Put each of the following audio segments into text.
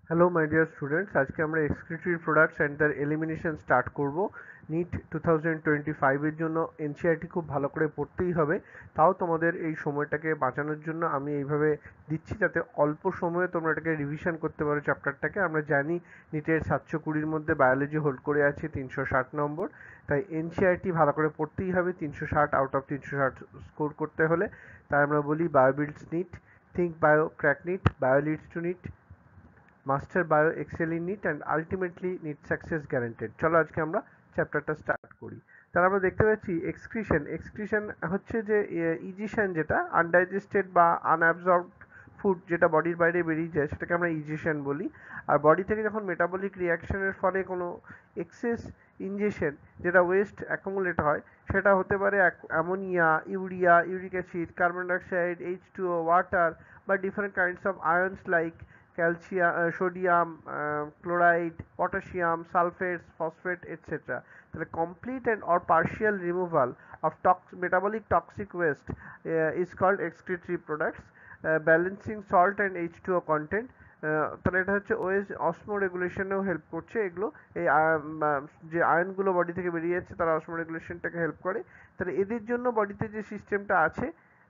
Hello my dear students, আজকে আমরা excretory products and তার এলিমিনেশন স্টার্ট করব। নিট 2025 এর জন্য এনসিআরটি খুব ভালো করে পড়তেই হবে। তাও তোমাদের এই সময়টাকে বাঁচানোর জন্য আমি এইভাবে দিচ্ছি যাতে অল্প সময়ে তোমরা এটাকে রিভিশন করতে পারো চ্যাপ্টারটাকে। আমরা জানি নিটের 720-র মধ্যে বায়োলজি হোল্ড করে আছে 360 নম্বর, তাই এনসিআরটি ভালো করে পড়তেই হবে 360 আউট অফ 360 স্কোর করতে হলে। তাই আমরা বলি bio builds NEET, think bio crack NEET, bio leads to NEET, master bio excel in NEET and ultimately NEET success guaranteed. চলো আজকে আমরা চ্যাপ্টারটা স্টার্ট করি। তাহলে আমরা দেখতে পাচ্ছি এক্সক্রিশন হচ্ছে যে ইজিশন, যেটা আনডাইজেস্টেড বা আনঅ্যাবজর্বড ফুড যেটা বডির বাইরে বেরিয়ে যায় সেটাকে আমরা ইজিশন বলি। আর বডি থেকে যখন মেটাবলিক রিয়াকশনের ফলে কোনো এক্সেস ইনজেকশন যেটা ওয়েস্ট অ্যাকুমুলেট হয়, সেটা হতে পারে ammonia, urea, uric acid, carbon dioxide, H2O, water বা different kinds of ions like calcium, sodium, chloride, potassium, sulphates, phosphate, etc. তাহলে complete and or partial removal of metabolic toxic waste is called excretory products. Balancing salt and H2O content, তাহলে এটা হচ্ছে OS অসমো রেগুলেশনেও help করছে এগুলো। এই যে আয়নগুলো body থেকে বেরিয়ে যাচ্ছে তারা অসমো রেগুলেশনটাকে হেল্প করে। তাহলে এদের জন্য বডিতে যে সিস্টেমটা আছে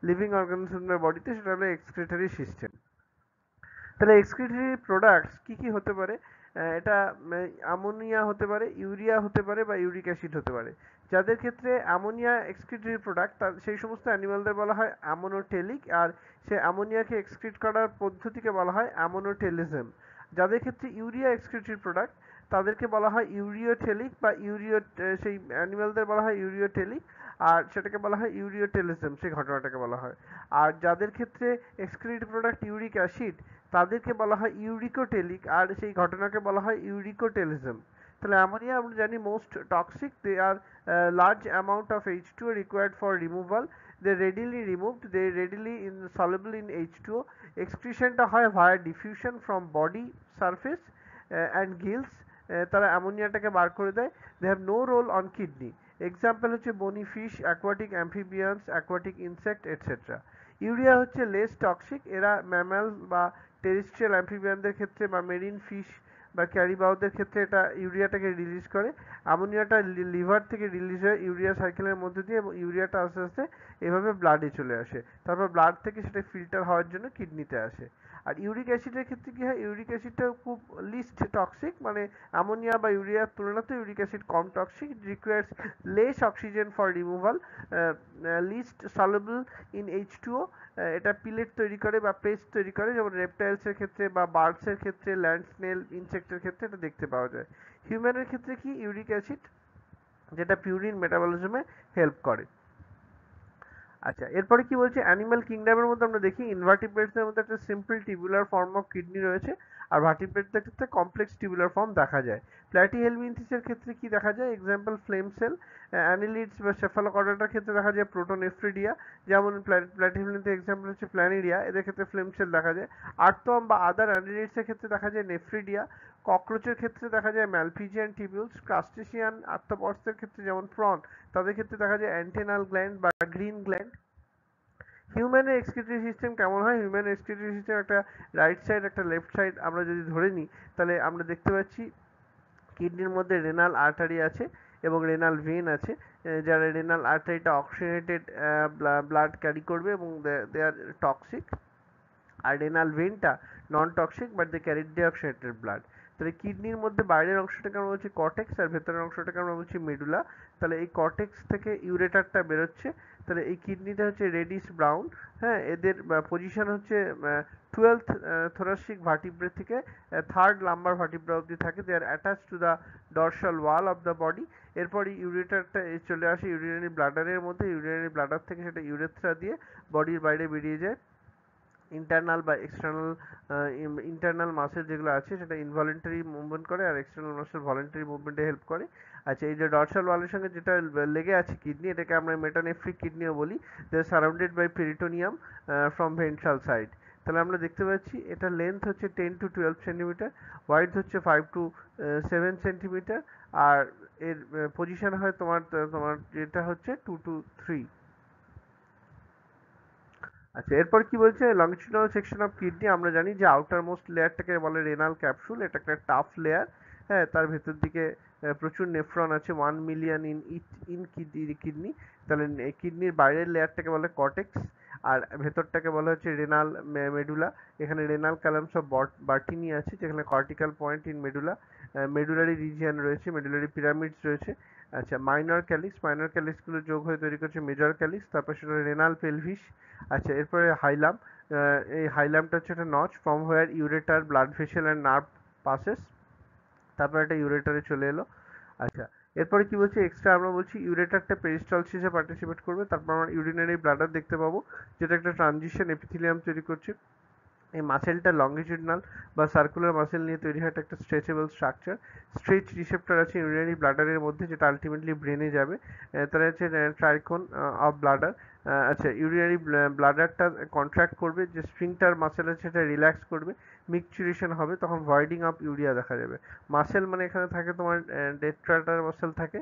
লিভিং অর্গানিজমের বডিতে, সেটা হলো এক্সক্রিটরি সিস্টেম। তাহলে এক্সক্রিটরি প্রোডাক্টস কি কি হতে পারে? এটা অ্যামোনিয়া হতে পারে, ইউরিয়া হতে পারে বা ইউরিক অ্যাসিড হতে পারে। যাদের ক্ষেত্রে অ্যামোনিয়া এক্সক্রিটরি প্রোডাক্ট, তার সেই সমস্ত অ্যানিমালদের বলা হয় অ্যামোনোটেলিক, আর সে অ্যামোনিয়াকে এক্সক্রিট করার পদ্ধতিকে বলা হয় অ্যামোনোটেলিজম। যাদের ক্ষেত্রে ইউরিয়া এক্সক্রিটরি প্রোডাক্ট তাদেরকে বলা হয় ইউরিওটেলিক বা সেই অ্যানিমালদের বলা হয় ইউরিওটেলিক, আর সেটাকে বলা হয় ইউরিওটেলিজম, সেই ঘটনাটাকে বলা হয়। আর যাদের ক্ষেত্রে এক্সক্রিট প্রোডাক্ট ইউরিক অ্যাসিড তাদেরকে বলা হয় ইউরিকোটেলিক, আর সেই ঘটনাকে বলা হয় ইউরিকোটেলিজম। তাহলে অ্যামোনিয়া আমরা জানি most toxic, they are large amount of H2O required for removal, they readily removed, they readily insoluble in H2O. এক্সক্রিশনটা হয় via diffusion from body surface and gills, তারা অ্যামোনিয়াটাকে বার করে দেয়। they have no role on kidney. Example হচ্ছে বনি fish, aquatic amphibians, aquatic insect, etcetera. Urea হচ্ছে less toxic, এরা mammal বা terrestrial অ্যাম্ফিবিয়ানদের ক্ষেত্রে বা মেরিন ফিশ বা ক্যারিবাউদের ক্ষেত্রে এটা ইউরিয়াটাকে রিলিজ করে। অ্যামোনিয়াটা লিভার থেকে রিলিজ হয় ইউরিয়া সাইকেলের মধ্যে দিয়ে, এবং ইউরিয়াটা আস্তে আস্তে এভাবে ব্লাডে চলে আসে, তারপর ব্লাড থেকে সেটা ফিল্টার হওয়ার জন্য কিডনিতে আসে। আর ইউরিক অ্যাসিডের ক্ষেত্রে কি হয়, ইউরিক অ্যাসিডটাও খুব লিস্ট টক্সিক, মানে অ্যামোনিয়া বা ইউরিয়ার তুলনাতে ইউরিক অ্যাসিড কম toxic, requires less oxygen for removal, least soluble in H2O। এটা পিলেট তৈরি করে বা পেস্ট তৈরি করে, যেমন রেপটাইলসের ক্ষেত্রে বা বার্ডসের ক্ষেত্রে, ল্যান্ড স্নেল, ইনসেক্টের ক্ষেত্রে এটা দেখতে পাওয়া যায়। হিউম্যানের ক্ষেত্রে কি ইউরিক অ্যাসিড, যেটা পিউরিন মেটাবলিজমে হেল্প করে। আচ্ছা, এরপরে কি বলছে, অ্যানিমাল কিংডমের মধ্যে আমরা দেখি ইনভার্টিব্রেটসের মধ্যে একটা simple tubular form of kidney রয়েছে, আর ভার্টিব্রেটসের ক্ষেত্রে কমপ্লেক্স টিউবুলার ফর্ম দেখা যায়। প্ল্যাটিহেলমিনথিসের ক্ষেত্রে কি দেখা যায়, এক্সাম্পল ফ্লেম সেল। অ্যানিলিডস বা সেফালোকর্ডাটার ক্ষেত্রে দেখা যায় প্রোটোনেফ্রিডিয়া, যেমন প্ল্যাটিহেলমিনথের এক্সাম্পল হচ্ছে প্ল্যানিডিয়া, এদের ক্ষেত্রে ফ্লেম সেল দেখা যায়। আর্থম বা আদার অ্যানিলিডসের ক্ষেত্রে দেখা যায় নেফ্রিডিয়া। ককরোচের ক্ষেত্রে দেখা যায় ম্যালপিজিয়ান টিবিউলস। ক্রাস্টেসিয়ান আর্থ্রোপডসের ক্ষেত্রে যেমন প্রন, তাদের ক্ষেত্রে দেখা যায় অ্যান্টেনাল গ্ল্যান্ড বা গ্রিন গ্ল্যান্ড। হিউম্যানের এক্সক্রিটরি সিস্টেম কেমন হয়, হিউম্যান এক্সক্রিটরি সিস্টেম একটা রাইট সাইড একটা লেফট সাইড আমরা যদি ধরে নিই, তাহলে আমরা দেখতে পাচ্ছি কিডনির মধ্যে রেনাল আর্টারি আছে এবং রেনাল ভেন আছে। যারা রেনাল আর্টারিটা অক্সিজেনেটেড ব্লাড ক্যারি করবে এবং দে আর টক্সিক, আর রেনাল ভেনটা non toxic but they carry deoxygenated blood. তাহলে কিডনির মধ্যে বাইরের অংশটাকে আমরা বলছি কর্টেক্স, আর ভেতরের অংশটাকে আমরা বলছি মেডুলা। তাহলে এই কর্টেক্স থেকে ইউরেটারটা বেরোচ্ছে। তাহলে এই কিডনিটা হচ্ছে রেডিশ ব্রাউন। হ্যাঁ, এদের পজিশন হচ্ছে 12th thoracic vertebrae থেকে 3rd lumbar vertebra অবধি থাকে। They are attach to the dorsal wall of the body. এরপরই ইউরেটারটা চলে আসে ইউরিনারি ব্লাডারের মধ্যে, ইউরিনারি ব্লাডার থেকে সেটা ইউরেথ্রা দিয়ে বডির বাইরে বেরিয়ে যায়। ইন্টারনাল বা এক্সটার্নাল, ইন্টারনাল মাসেল যেগুলো আছে সেটা ইনভলেন্টারি মুভমেন্ট করে, আর এক্সটার্নাল মাসেল ভলেন্টারি মুভমেন্টে হেল্প করে। আচ্ছা, এই যে ডর্সাল ওয়ালের সঙ্গে যেটা লেগে আছে কিডনি, এটাকে আমরা মেটানেফ্রিক কিডনিও বলি। They surrounded by peritoneum from ventral side. তাহলে আমরা দেখতে পাচ্ছি এটা লেন্থ হচ্ছে 10 to 12 সেন্টিমিটার, ওয়াইড হচ্ছে 5 to 7 সেন্টিমিটার, আর এর পজিশন হয় তোমার যেটা হচ্ছে 2 to 3। আচ্ছা, এরপর কি বলছে, লংজিটিউডাল সেকশন অফ কিডনি। আমরা জানি যে আউটার মোস্ট লেয়ারটাকে বলে রেনাল ক্যাপসুল, এটা একটা টাফ লেয়ার। হ্যাঁ, তার ভেতর দিকে প্রচুর নেফ্রন আছে, 1 মিলিয়ন ইন কিডনি। তাহলে কিডনির বাইরের লেয়ারটাকে বলে কর্টেক্স, আর ভেতরটাকে বলা হচ্ছে রেনাল মেডুলা। এখানে রেনাল কলামস অফ বার্টিনি আছে, যেখানে cortical point in medulla, medullary region রয়েছে, মেডুলারি পিরামিডস রয়েছে। আচ্ছা, মাইনর ক্যালিক্সগুলো যোগ হয়ে তৈরি করছে মেজর ক্যালিক্স, তারপর সেটা রেনাল পেলভিস। আচ্ছা, এরপরে হাইলাম। এই হাইলামটা হচ্ছে একটা notch from where ureter blood vessel and nerve passes. তারপর একটা ইউরেটারে চলে এলো। আচ্ছা, এরপরে কি বলছি, এক্সট্রা আমরা বলছি ইউরেটারটা পেরিস্টালসিসে পার্টিসিপেট করবে। তারপর আমরা ইউরিনারি ব্লাডার দেখতে পাবো, যেটা একটা ট্রানজিশন এপিথেলিয়াম তৈরি করছে। এই মাসেলটা লংগিটিউডনাল বা সার্কুলার মাসেল নিয়ে তৈরি হয়, একটা স্ট্রেচেবল স্ট্রাকচার। স্ট্রেচ রিসেপ্টর আছে ইউরিনারি ব্লাডারের মধ্যে, যেটা আলটিমেটলি ব্রেনে যাবে। তাহলে হচ্ছে ট্রাইকন অফ ব্লাডার। আচ্ছা, ইউরিনারি ব্লাডারটা কন্ট্রাক্ট করবে, যে স্ফিংটার মাসেল আছে সেটা রিল্যাক্স করবে, মিকচুরেশন হবে, তখন ভয়েডিং অফ ইউরিয়া দেখা যাবে। মাসেল মানে এখানে থাকে তোমার ডেট্রাটার মাসেল থাকে।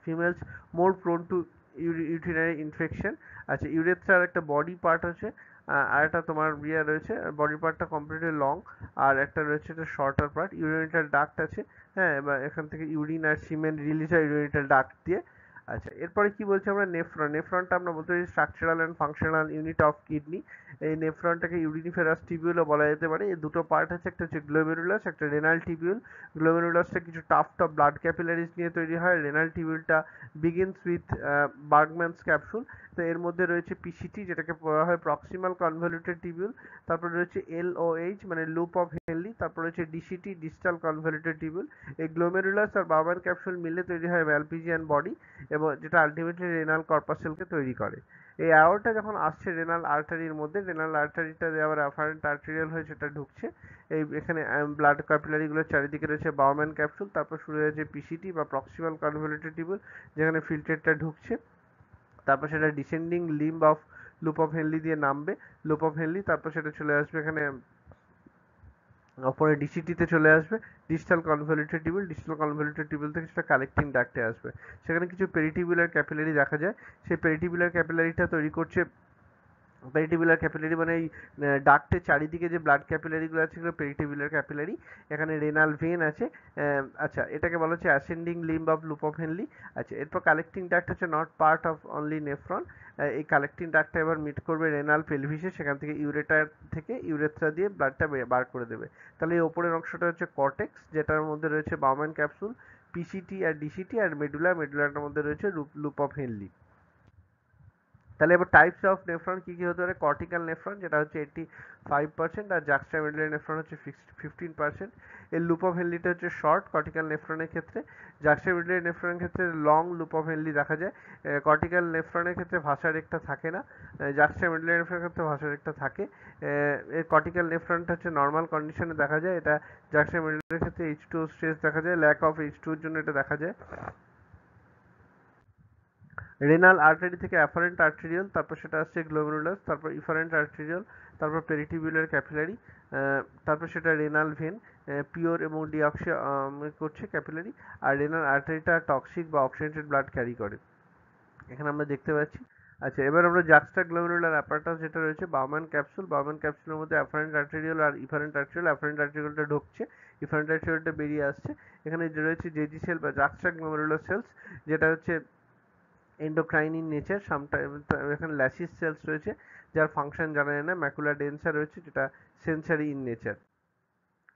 ফিমেলস মোর প্রোন টু ইউরিনারি ইনফেকশন। আচ্ছা, ইউরেথ্রার একটা বডি পার্ট আছে, আর একটা তোমার ইয়ে রয়েছে, বডি পার্টটা কমপ্লিটলি লং, আর একটা রয়েছে একটা শর্টার পার্ট। ইউরিনারিটাল ডাক্ট আছে। হ্যাঁ, এবার এখান থেকে ইউরিন আর সিমেন রিলিজ হয় ইউরিনারিটাল ডাক্ট দিয়ে। আচ্ছা, এরপরে কি বলছি আমরা, নেফ্রনটা আমরা বলতে পারি structural and functional unit of kidney. এই নেফ্রনটাকে ইউরিনিফেরাস টিবিউলও বলা যেতে পারে। এই দুটো পার্ট আছে, একটা হচ্ছে গ্লোমেরুলাস, একটা রেনাল টিবিউল। গ্লোমেরুলাসটা কিছু টাফ ব্লাড ক্যাপিলারিজ নিয়ে তৈরি হয়। রেনাল টিবিউলটা বিগিনস উইথ বার্গম্যানস ক্যাপসুল। তো এর মধ্যে রয়েছে পিসিটি, যেটাকে বলা হয় প্রক্সিমাল কনভলিউটেড টিবিউল। তারপর রয়েছে এলওএইচ মানে লুপ অফ হেনলি। তারপর রয়েছে ডিসিটি, ডিস্টাল কনভলিউটেড টিবিউল। এই গ্লোমেরুলাস আর বার্গম্যান ক্যাপসুল মিলে তৈরি হয় ম্যালপিজিয়ান বডি, এবং যেটা আলটিমেটলি রেনাল কর্পাসেলকে তৈরি করে। এই অ্যারোটা যখন আসছে রেনাল আর্টারির মধ্যে, রেনাল আর্টারিটা আবার অ্যাফারেন্ট আর্টেরিয়াল হয়ে সেটা ঢুকছে। এই এখানে ব্লাড ক্যাপিলারিগুলোর চারিদিকে রয়েছে বাউম্যান ক্যাপসুল। তারপর শুরু হয়েছে পিসিটি বা প্রক্সিমাল কনভলিউটেড টিবিউল, যেখানে ফিল্ট্রেটটা ঢুকছে। তারপর সেটা descending limb of loop of Henle দিয়ে নামবে, লুপ অফ হেনলি। তারপর সেটা চলে আসবে এখানে পরে ডিসিটিতে চলে আসবে, ডিস্টাল কনভলিউটেড টিবিউল থেকে সেটা কালেক্টিং ডাক্টে আসবে। সেখানে কিছু পেরিটিবুলার ক্যাপিলারি দেখা যায়। সেই পেরিটিবুলার ক্যাপিলারিটা তৈরি করছে, পেরিটিবুলার ক্যাপিলারি মানে এই ডাক্টের চারিদিকে যে ব্লাড ক্যাপিলারিগুলো আছে সেগুলো পেরিটিবুলার ক্যাপিলারি। এখানে রেনাল ভেন আছে। আচ্ছা, এটাকে বলা হচ্ছে ascending limb of loop of Henle. আচ্ছা, এরপর কালেক্টিং ডাক্ট হচ্ছে not part of only nephron. এই কালেক্টিং ডাক্টটা এবার মিট করবে রেনাল পেলভিসে, সেখান থেকে ইউরেটার থেকে ইউরেথ্রা দিয়ে ব্লাডটা বার করে দেবে। তাহলে এই ওপরের অংশটা হচ্ছে কর্টেক্স, যেটার মধ্যে রয়েছে বাউম্যান ক্যাপসুল, পিসিটি আর ডিসিটি, আর মেডুলার মধ্যে রয়েছে লুপ অফ হেনলি। তাহলে এবার টাইপস অফ নেফ্রন কি কি হতে পারে, কর্টিক্যাল নেফ্রন যেটা হচ্ছে 85%, আর জাক্সটামিডুলারি নেফ্রন হচ্ছে 15%। এর লুপ অফ হেনলিটা হচ্ছে শর্ট কর্টিক্যাল নেফ্রনের ক্ষেত্রে, জাক্সটামিডুলারি নেফ্রনের ক্ষেত্রে লং লুপ অফ হেনলি দেখা যায়। কর্টিক্যাল নেফ্রনের ক্ষেত্রে ভাষা রেখটা থাকে না, জাক্সটামিডুলারি নেফ্রনের ক্ষেত্রে ভাষা রেখটা থাকে। এর কর্টিক্যাল নেফ্রনটা হচ্ছে নর্মাল কন্ডিশনে দেখা যায়, এটা জাক্সটামিডুলারির ক্ষেত্রে H2O স্ট্রেস দেখা যায়, ল্যাক অফ H2 এর জন্য এটা দেখা যায়। রেনাল আর্টারি থেকে অ্যাফারেন্ট আর্টেরিয়াল, তারপর সেটা আসছে গ্লোমেরুলাস, তারপর ইফারেন্ট আর্টেরিয়াল, তারপর পেরিটিবুলার ক্যাপিলারি, তারপর সেটা রেনাল ভেন পিওর এবং ডিঅক্সি করছে ক্যাপিলারি। আর রেনাল আর্টারিটা টক্সিক বা অক্সিডেন্টেড ব্লাড ক্যারি করে, এখানে আমরা দেখতে পাচ্ছি। আচ্ছা, এবার আমরা জাক্সটা গ্লোমেরুলার অ্যাপারাটাস যেটা রয়েছে, বাউম্যান ক্যাপসুলের মধ্যে অ্যাফারেন্ট আর্টেরিয়াল আর ইফারেন্ট আর্টেরিয়াল। অ্যাফারেন্ট আর্টেরিয়ালটা ঢুকছে, ইফারেন্ট আর্টেরিয়ালটা বেরিয়ে আসছে। এখানে যে রয়েছে জেজি সেল বা জাক্সটা গ্লোমেরুলার সেলস, যেটা হচ্ছে এন্ডোক্রাইন ইন নেচার। সামটাইম এখানে ল্যাসিস সেলস রয়েছে, যার ফাংশন জানা যায় না। ম্যাকুলা ডেন্সা রয়েছে, যেটা সেন্সারি ইন নেচার।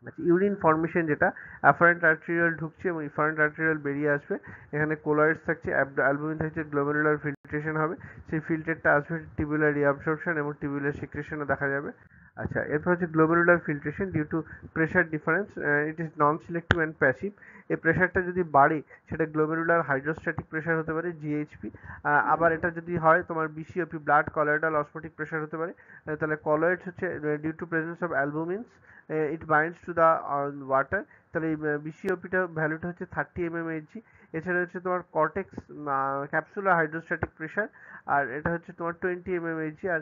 আচ্ছা, ইউরিন ফর্মেশন যেটা, অ্যাফারেন্ট আর্টেরিয়াল ঢুকছে এবং ইফারেন্ট আর্টেরিয়াল বেরিয়ে আসবে। এখানে কোলয়েডস থাকছে, অ্যালবুমিন থাকছে, গ্লোমেরুলার ফিল্ট্রেশন হবে, সেই ফিল্টারটা আসবে, টিবিউলার রিঅ্যাবসর্পশন এবং টিবিউলার সিক্রেশনও দেখা যাবে। আচ্ছা, এরপর হচ্ছে glomerular filtration due to pressure difference, it is non selective and passive. এই প্রেশারটা যদি বাড়ে, সেটা গ্লোমেরুলার হাইড্রোস্ট্যাটিক প্রেশার হতে পারে, জিএইচপি। আবার এটা যদি হয় তোমার BCOP, blood colloidal osmotic pressure হতে পারে। তাহলে কলয়েডস হচ্ছে due to presence of albumins, it binds to the water. তাহলে এই বিসিওপিটা ভ্যালুটা হচ্ছে 30 mmHg। এছাড়া হচ্ছে তোমার কর্টেক্স ক্যাপসুলার হাইড্রোস্ট্যাটিক প্রেশার, আর এটা হচ্ছে তোমার 20 mmHg, আর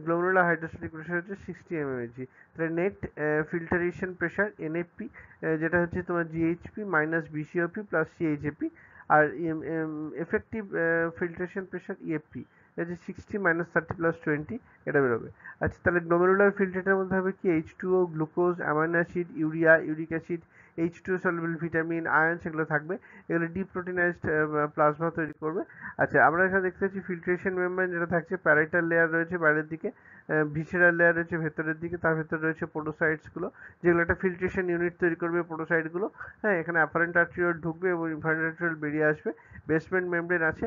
গ্লোমেরুলার হাইড্রোস্ট্যাটিক প্রেশার হচ্ছে 60 mmHg। তাহলে নেট ফিল্টারেশন প্রেশার এনএফপি, যেটা হচ্ছে তোমার জিএইচপি মাইনাস বিসিওপি প্লাস সিএইচএপি। আর এফেক্টিভ ফিল্ট্রেশন প্রেশার ইএফপি, এই যে 60 - 30 + 20 এটা বেরোবে। আচ্ছা তাহলে গ্লোমেরুলার ফিল্ট্রেটের মধ্যে হবে কি H2O, glucose, amino acid, urea, uric acid, H2O soluble vitamin, iron সেগুলো থাকবে। এগুলো ডিপ্রোটিনাইজড প্লাজমা তৈরি করবে। আচ্ছা আমরা এখানে দেখতে পাচ্ছি ফিল্ট্রেশন মেমব্রেন যেটা থাকছে, প্যারাইটাল লেয়ার রয়েছে বাইরের দিকে, ভিসেরাল লেয়ার রয়েছে ভেতরের দিকে, তার ভেতরে রয়েছে পোডোসাইটসগুলো যেগুলো একটা ফিল্ট্রেশন ইউনিট তৈরি করবে পোডোসাইটগুলো। হ্যাঁ, এখানে অ্যাফারেন্ট আর্টেরিওল ঢুকবে এবং ইনফারেন্ট আর্টেরিওল বেরিয়ে আসবে। বেসমেন্ট মেমব্রেন আছে,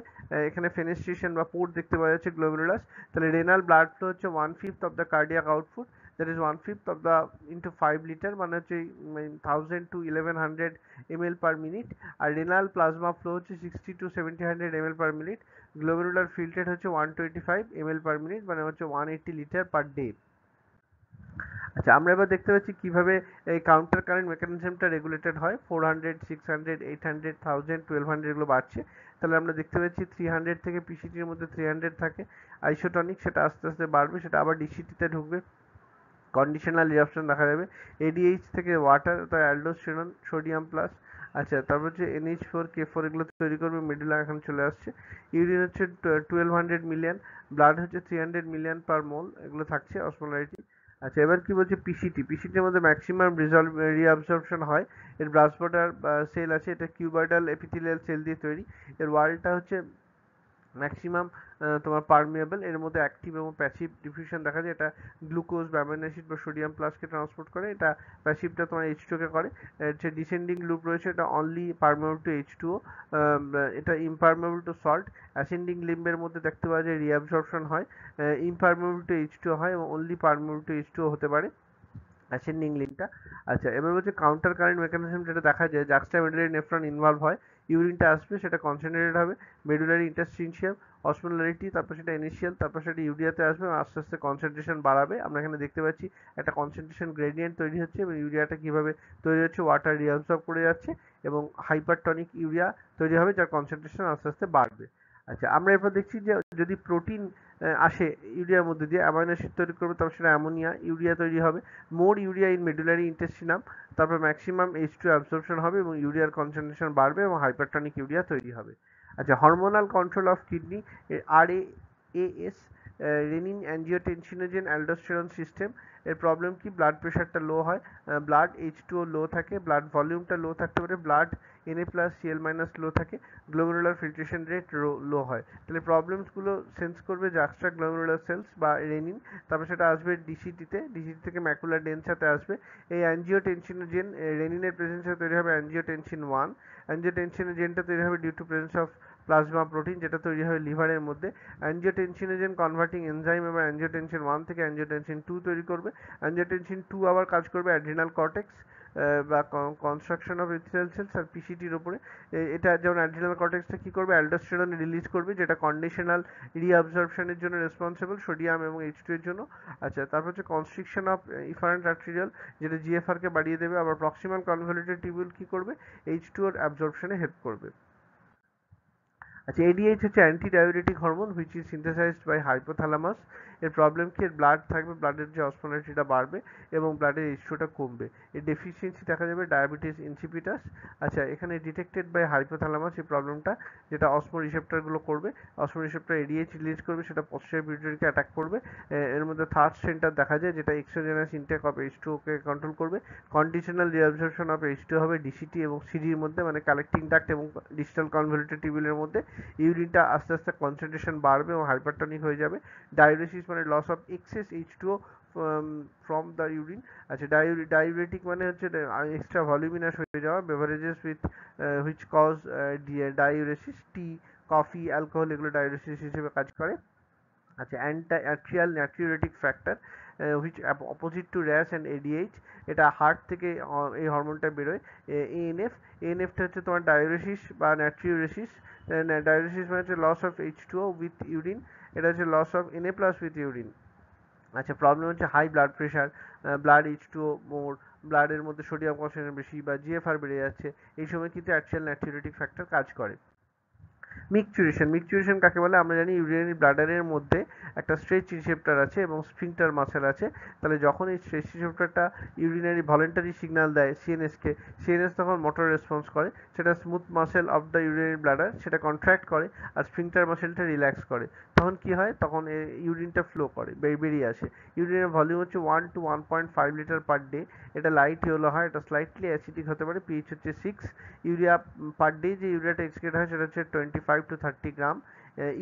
এখানে ফেনেস্ট্রেশন বা পোর্ট দেখতে পাওয়া যাচ্ছে গ্লোমেরুলাস। তাহলে রেনাল ব্লাড ফ্লো হচ্ছে 1/5 of the cardiac output, that is 1/5 of the into 5 litre, মানে হচ্ছে 1000 to 1100 ml per minute। আর রেনাল প্লাজমা ফ্লো হচ্ছে 60 to 70 ml per minute। Glomerular filtrate হচ্ছে 125 ml per minute, মানে হচ্ছে 180 লিটার পার ডে। আচ্ছা আমরা এবার দেখতে পাচ্ছি কিভাবে এই কাউন্টার কারেন্ট মেকানিজমটা রেগুলেটেড হয়। 400, 600, 800, 1000, 1200 এগুলো বাড়ছে। তাহলে আমরা দেখতে পাচ্ছি 300 থেকে পিসিটির মধ্যে 300 থাকে আইসোটনিক, সেটা আস্তে আস্তে বাড়বে, সেটা আবার ডিসিটিতে ঢুকবে, কন্ডিশনাল রিঅ্যাকশন দেখা যাবে। এডিএইচ থেকে ওয়াটার, তার অ্যালডোস্টেরন, সোডিয়াম প্লাস। আচ্ছা তারপর হচ্ছে NH4, K4 এগুলো তৈরি করবে, মিডুলা এখানে চলে আসছে। ইউরিন হচ্ছে 1200 মিলিয়ন, ব্লাড হচ্ছে 300 মিলিয়ন পার মোল, এগুলো থাকছে অসমোলারিটি। আচ্ছা এবার কি বলছে পিসিটির মধ্যে ম্যাক্সিমাম রিঅ্যাবজর্পশন হয়। এর ব্রাস বর্ডার সেল আছে, এটা কিউবয়েডাল এপিথেলিয়াল সেল দিয়ে তৈরি। এর ওয়ালটা হচ্ছে ম্যাক্সিমাম তোমার পারমিয়েবল, এর মধ্যে অ্যাক্টিভ এবং প্যাসিভ ডিফিউশন দেখা যায়। এটা গ্লুকোজ বা অ্যামাইনো অ্যাসিড বা সোডিয়াম প্লাসকে ট্রান্সপোর্ট করে, এটা প্যাসিভটা তোমার H2 কে করে। যে ডিসেন্ডিং লুপ রয়েছে এটা অনলি পারমিয়েবল টু H2O, এটা ইমপারমিয়েবল টু সল্ট। অ্যাসেন্ডিং লিম্বের মধ্যে দেখতে পাওয়া যায় রিঅ্যাবজর্পশন হয়, ইমপারমিয়েবল টু H2O হয় এবং অনলি পারমিয়েবল টু H2O হতে পারে অ্যাসেন্ডিং লিঙ্কটা। আচ্ছা এবার হচ্ছে কাউন্টার কারেন্ট মেকানিজম, যেটা দেখা যায় জাক্সটা মেডুলারি নেফ্রন ইনভলভ হয়। ইউরিনটা আসবে, সেটা কনসেন্ট্রেটেড হবে, মেডুলারি ইন্টারস্টিনশিয়াল অসমোলারিটি, তারপর সেটা ইনিশিয়াল, তারপর সেটা ইউরিয়াতে আসবে এবং আস্তে আস্তে কনসেন্ট্রেশন বাড়াবে। আমরা এখানে দেখতে পাচ্ছি একটা কনসেন্ট্রেশন গ্রেডিয়েন্ট তৈরি হচ্ছে এবং ইউরিয়াটা কিভাবে তৈরি হচ্ছে, ওয়াটার রিঅ্যাবসর্ব করে যাচ্ছে এবং হাইপারটনিক ইউরিয়া তৈরি হবে যার কনসেন্ট্রেশন আস্তে আস্তে বাড়বে। আচ্ছা আমরা এরপর দেখছি যে যদি প্রোটিন আসে ইউরিয়ার মধ্যে দিয়ে, অ্যামাইনো অ্যাসিড তৈরি করবে, তবে সেটা অ্যামোনিয়া ইউরিয়া তৈরি হবে। মোর ইউরিয়া ইন মেডুলারি ইন্টেস্টিনাম, তারপর ম্যাক্সিমাম H2 অ্যাবজর্পশন হবে এবং ইউরিয়ার কনসেন্ট্রেশন বাড়বে এবং হাইপারটনিক ইউরিয়া তৈরি হবে। আচ্ছা hormonal control of kidney, RAAS, renin angiotensinogen aldosterone system. এর প্রবলেম কি, ব্লাড প্রেশারটা লো হয়, ব্লাড H2O লো থাকে, ব্লাড ভলিউমটা লো থাকতে পারে, ব্লাড Na+Cl- লো থাকে, গ্লোমেরুলার ফিল্ট্রেশন রেট লো হয়। তাহলে প্রবলেমসগুলো সেন্স করবে যে এক্সট্রা গ্লোমেরুলার সেলস বা রেনিন, তারপর সেটা আসবে ডিসিটি থেকে ম্যাকুলার ডেন্সাতে আসবে। এই অ্যাঞ্জিওটেনসিনোজেন রেনিনের প্রেজেন্সে তৈরি হবে অ্যাঞ্জিওটেনসিন 1। অ্যাঞ্জিওটেনসিনোজেনটা তৈরি হবে due to presence of plasma protein, যেটা তৈরি হয় লিভারের মধ্যে। অ্যাঞ্জিওটেনসিনোজেন কনভার্টিং এনজাইম এবার অ্যাঞ্জিওটেনসিন 1 থেকে অ্যাঞ্জিওটেনসিন 2 তৈরি করবে। অ্যাঞ্জিওটেনসিন 2 আবার কাজ করবে অ্যাড্রিনাল কর্টেক্স বা কনস্ট্রাকশন অফ এপিথেলিয়াল সেলস আর পিসিটির উপরে। এটা যেমন অ্যাড্রিনাল কর্টেক্সটা কি করবে, অ্যালডোস্টেরন রিলিজ করবে, যেটা কন্ডিশনাল রিঅ্যাবজর্পশনের জন্য রেসপন্সিবল সোডিয়াম এবং H2 এর জন্য। আচ্ছা তারপর হচ্ছে কনস্ট্রিকশন অফ ইফারেন্ট আর্টেরিয়াল, যেটা GFR কে বাড়িয়ে দেবে। আবার প্রক্সিমাল কনভলিউটেড টিউবিউল কি করবে, H2 এর অ্যাবজর্পশনে হেল্প করবে। আচ্ছা ADH হচ্ছে anti diuretic hormone which is synthesised by hypothalamus. এর প্রবলেম কি, এর ব্লাড থাকবে, ব্লাডের যে অসমোলারিটিটা বাড়বে এবং ব্লাডের H2টা কমবে। এর ডেফিসিয়েন্সি দেখা যাবে ডায়াবেটিস ইনসিপিটাস। আচ্ছা এখানে ডিটেক্টেড বাই হাইপোথ্যালামাস এই প্রবলেমটা, যেটা অসমো রিসেপ্টরগুলো করবে, অসমো রিসেপ্টর ADH রিলিজ করবে, সেটা পশ্চার পিউটারিকে অ্যাটাক করবে। এর মধ্যে থার্ড সেন্টার দেখা যায় যেটা exogenous intake of H2O K control করবে। কন্ডিশনাল রিঅ্যাবজর্পশন অফ H2 হবে ডিসিটি এবং সিডির মধ্যে, মানে কালেক্টিং ডাক্ট এবং ডিস্টাল কনভলিউটেড টিউবুলের মধ্যে। ইউরিনটা আস্তে আস্তে কনসেন্ট্রেশন বাড়বে এবং হাইপারটনিক হয়ে যাবে। ডায়ুরেসিস মানে loss of excess H2O from the urine. আচ্ছা ডায়ুরেটিক মানে হচ্ছে এক্সট্রা ভলিউমিনাস হয়ে যাওয়া। Beverages with which cause diuresis, tea, coffee, alcohol এগুলো ডায়ুরেসিস হিসেবে কাজ করে। আচ্ছা antiatrial natriuretic factor which opposite to RAAS and ADH, এটা হার্ট থেকে এই হরমোনটা বেরোয়। ANFটা হচ্ছে তোমার ডায়ুরেসিস বা নাট্রিউরেসিস। ডায়ুরেসিস মানে হচ্ছে loss of H2O with urine, এটা হচ্ছে loss of Na+ with urine. আচ্ছা প্রবলেম হচ্ছে high blood pressure, blood H2O more, ব্লাডের মধ্যে সোডিয়াম কনসেন্ট্রেশন বেশি বা GFR বেড়ে যাচ্ছে, এই সময় কিন্তু অ্যাট্রিয়াল নাট্রিউরেটিক ফ্যাক্টর কাজ করে। মিকচুরেশন কাকে বলে? আমরা জানি ইউরিনারি ব্লাডারের মধ্যে একটা স্ট্রেচ রিসেপ্টর আছে এবং স্ফিংক্টার মাসেল আছে। তাহলে যখন এই স্ট্রেচ রিসেপ্টরটা ইউরিনারি ভলেন্টারি সিগন্যাল দেয় সিএনএসকে, সিএনএস তখন মোটর রেসপন্স করে, সেটা smooth muscle of the urinary bladder সেটা কন্ট্রাক্ট করে আর স্ফিংক্টার মাসেলটা রিল্যাক্স করে। তখন কি হয়? তখন ইউরিনটা ফ্লো করে, বেরিয়ে আসে। ইউরিনের ভলিউম হচ্ছে 1 to 1.5 লিটার পার ডে। এটা লাইট ইয়েলো হয়, এটা স্লাইটলি অ্যাসিডিক হতে পারে, পিএইচ হচ্ছে 6। ইউরিয়া পার ডে যে ইউরিয়াটা এক্সক্রিট হয় সেটা হচ্ছে 25 to 30 গ্রাম।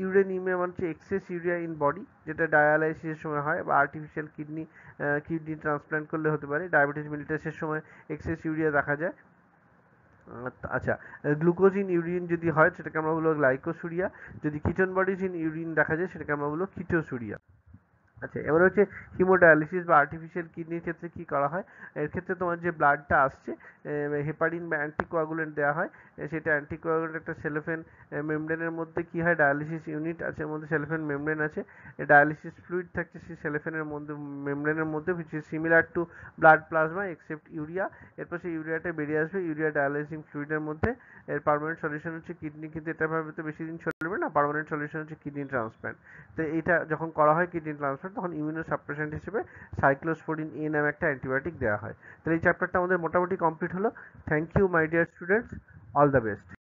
ইউরেনিমিয়া মানে হচ্ছে এক্সেস ইউরিয়া ইন বডি, যেটা ডায়ালাইসিসের সময় হয় বা আর্টিফিশিয়াল কিডনি ট্রান্সপ্ল্যান্ট করলে হতে পারে। ডায়াবেটিস মেলিটাসের সময় এক্সেস ইউরিয়া দেখা যায়। আচ্ছা, গ্লুকোজ ইন ইউরিন যদি হয় সেটাকে আমরা বলবো গ্লাইকোসুরিয়া। যদি কিটোন বডিজ ইন ইউরিন দেখা যায় সেটাকে আমরা বলবো কিটোসুরিয়া। আচ্ছা, এবার হচ্ছে হিমোডায়ালিসিস বা আর্টিফিশিয়াল কিডনির ক্ষেত্রে কি করা হয়? এর ক্ষেত্রে তোমার যে ব্লাডটা আসছে, হেপারিন বা অ্যান্টিকোয়াগুলেন্ট দেওয়া হয়। সেটা অ্যান্টিকোয়াগুলেন্ট একটা সেলোফেন মেমব্রেনের মধ্যে কি হয়, ডায়ালিসিস ইউনিট আছে, এর মধ্যে সেলোফেন মেমব্রেন আছে, ডায়ালিসিস ফ্লুইড থাকছে সেই সেলোফেনের মধ্যে, মেমব্রেনের মধ্যে, which is similar to blood plasma except urea. এরপর সেই ইউরিয়াটা বেরিয়ে আসবে ইউরিয়া ডায়ালাইজিং ফ্লুইডের মধ্যে। এর পার্মানেন্ট সলিউশন হচ্ছে কিডনি, কিন্তু এটা ভাবে তো বেশি দিন চলবে না, পার্মানেন্ট সলিউশন হচ্ছে কিডনি ট্রান্সপ্ল্যান্ট। তো এটা যখন করা হয় কিডনি ট্রান্সপ্ল্যান্ট, তখন ইমিউনো সাপ্রেসেন্ট হিসেবে সাইক্লোস্পোরিন এ নামে একটা অ্যান্টিবায়োটিক দেওয়া হয়। তাহলে এই চ্যাপ্টারটা আমাদের মোটামুটি কমপ্লিট হলো। Thank you my dear students, all the best.